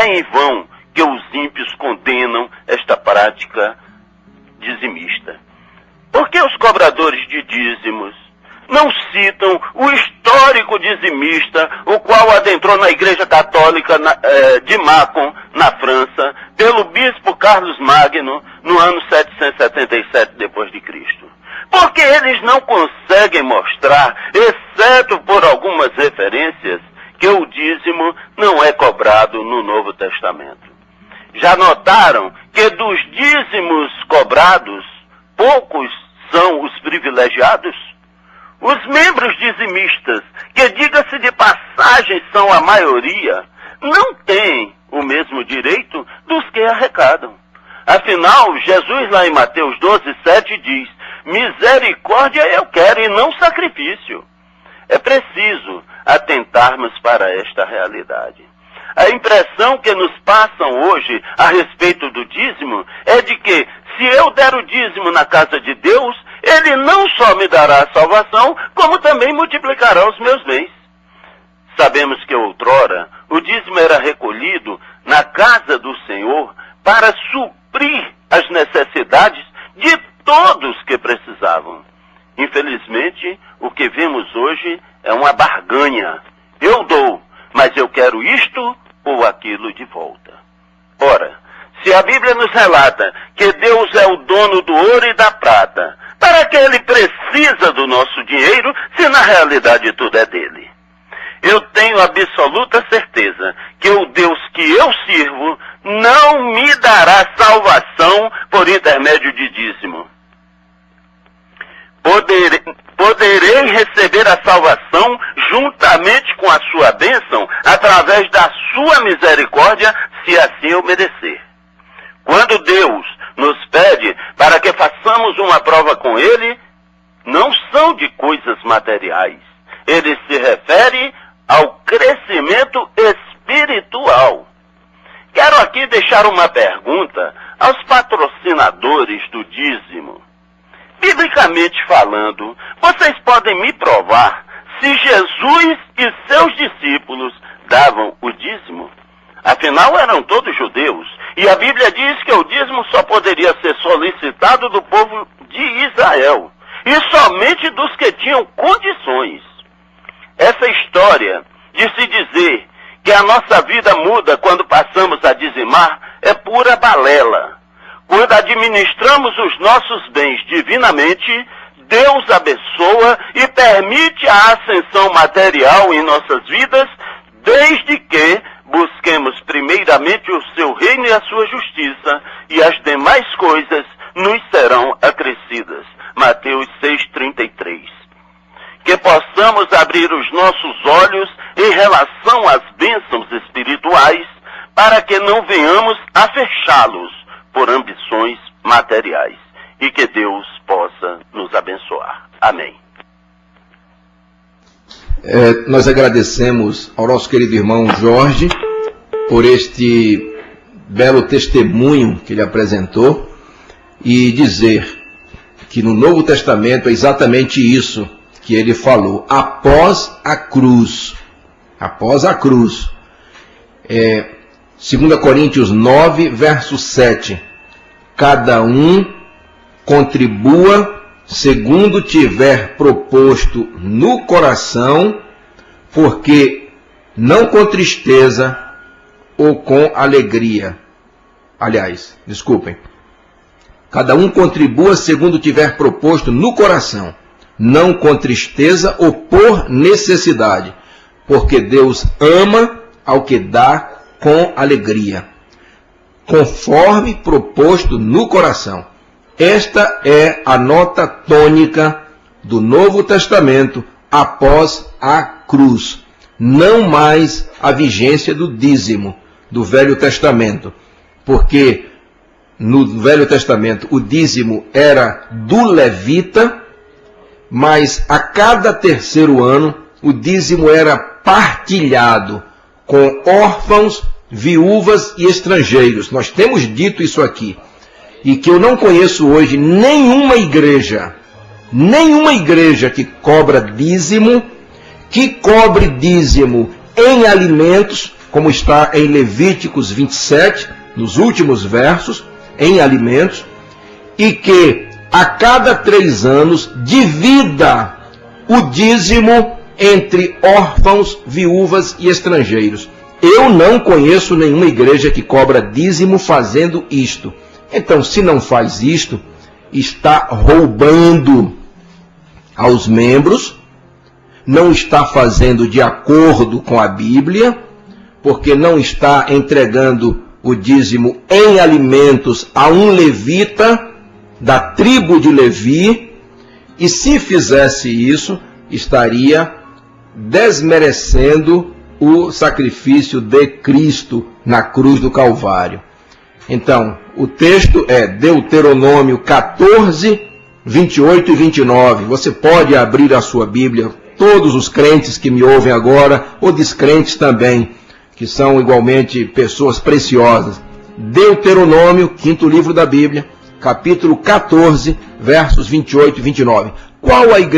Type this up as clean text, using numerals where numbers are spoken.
É em vão que os ímpios condenam esta prática dizimista. Por que os cobradores de dízimos não citam o histórico dizimista, o qual adentrou na Igreja Católica de Mâcon, na França, pelo bispo Carlos Magno, no ano 777 d.C.? Porque eles não conseguem mostrar, exceto por algumas referências, que o dízimo não é cobrado no Novo Testamento. Já notaram que dos dízimos cobrados, poucos são os privilegiados? Os membros dizimistas, que diga-se de passagem são a maioria, não têm o mesmo direito dos que arrecadam. Afinal, Jesus lá em Mateus 12:7 diz: misericórdia eu quero e não sacrifício. É preciso atentarmos para esta realidade. A impressão que nos passam hoje a respeito do dízimo é de que, se eu der o dízimo na casa de Deus, Ele não só me dará a salvação, como também multiplicará os meus bens. Sabemos que outrora o dízimo era recolhido na casa do Senhor para suprir as necessidades de todos que precisavam. Infelizmente, o que vemos hoje é uma barganha. Eu dou, mas eu quero isto ou aquilo de volta. Ora, se a Bíblia nos relata que Deus é o dono do ouro e da prata, para que Ele precisa do nosso dinheiro, se na realidade tudo é dele? Eu tenho absoluta certeza que o Deus que eu sirvo não me dará salvação por intermédio de dízimo. Poderei receber a salvação juntamente com a sua bênção, através da sua misericórdia, se assim eu merecer. Quando Deus nos pede para que façamos uma prova com Ele, não são de coisas materiais. Ele se refere ao crescimento espiritual. Quero aqui deixar uma pergunta aos patrocinadores do dízimo. Biblicamente falando, vocês podem me provar se Jesus e seus discípulos davam o dízimo? Afinal, eram todos judeus, e a Bíblia diz que o dízimo só poderia ser solicitado do povo de Israel, e somente dos que tinham condições. Essa história de se dizer que a nossa vida muda quando passamos a dizimar é pura balela. Quando administramos os nossos bens divinamente, Deus abençoa e permite a ascensão material em nossas vidas, desde que busquemos primeiramente o seu reino e a sua justiça, e as demais coisas nos serão acrescidas. Mateus 6,33. Que possamos abrir os nossos olhos em relação às bênçãos espirituais, para que não venhamos a fechá-los por ambições materiais. E que Deus possa nos abençoar. Amém. Nós agradecemos ao nosso querido irmão Jorge por este belo testemunho que ele apresentou, e dizer que no Novo Testamento é exatamente isso que ele falou: após a cruz. Após a cruz. 2 Coríntios 9, verso 7. Cada um contribua segundo tiver proposto no coração, porque não com tristeza ou com alegria. Aliás, desculpem. Cada um contribua segundo tiver proposto no coração, não com tristeza ou por necessidade, porque Deus ama ao que dá com alegria, conforme proposto no coração. Esta é a nota tônica do Novo Testamento após a cruz. Não mais a vigência do dízimo do Velho Testamento, porque no Velho Testamento o dízimo era do levita, mas a cada terceiro ano o dízimo era partilhado com órfãos, viúvas e estrangeiros. Nós temos dito isso aqui. E que eu não conheço hoje nenhuma igreja que cobra dízimo, que cobre dízimo em alimentos, como está em Levíticos 27, nos últimos versos, em alimentos, e que a cada 3 anos divida o dízimo entre órfãos, viúvas e estrangeiros. Eu não conheço nenhuma igreja que cobra dízimo fazendo isto. Então, se não faz isto, está roubando aos membros, não está fazendo de acordo com a Bíblia, porque não está entregando o dízimo em alimentos a um levita da tribo de Levi, e se fizesse isso, estaria desmerecendo o sacrifício de Cristo na cruz do Calvário. Então, o texto é Deuteronômio 14, 28 e 29. Você pode abrir a sua Bíblia, todos os crentes que me ouvem agora, ou descrentes também, que são igualmente pessoas preciosas. Deuteronômio, 5º livro da Bíblia, capítulo 14, versos 28 e 29. Qual a igreja